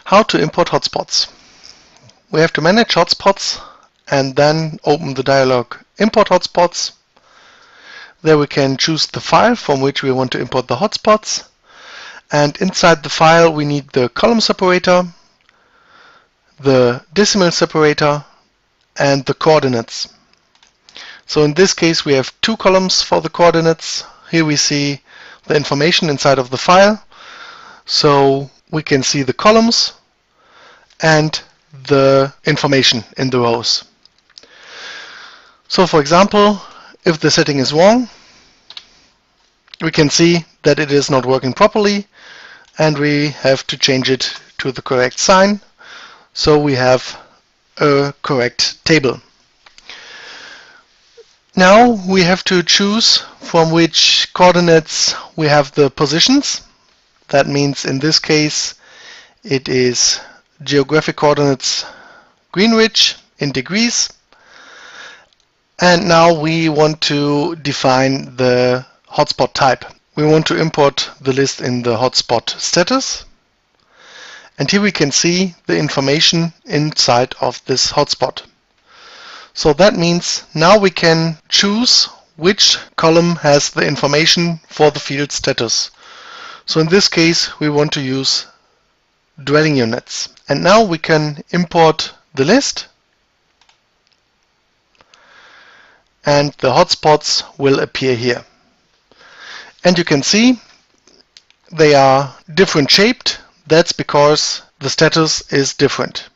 How to import hotspots. We have to manage hotspots and then open the dialog Import Hotspots. There we can choose the file from which we want to import the hotspots, and inside the file we need the column separator, the decimal separator, and the coordinates. So in this case we have two columns for the coordinates. Here we see the information inside of the file, so we can see the columns and the information in the rows. So for example, if the setting is wrong, we can see that it is not working properly and we have to change it to the correct sign, so we have a correct table. Now we have to choose from which coordinates we have the positions. That means in this case it is geographic coordinates Greenwich in degrees. And now we want to define the hotspot type. We want to import the list in the hotspot status. And here we can see the information inside of this hotspot. So that means now we can choose which column has the information for the field status. So in this case we want to use dwelling units. And now we can import the list, and the hotspots will appear here. And you can see they are different shaped. That's because the status is different.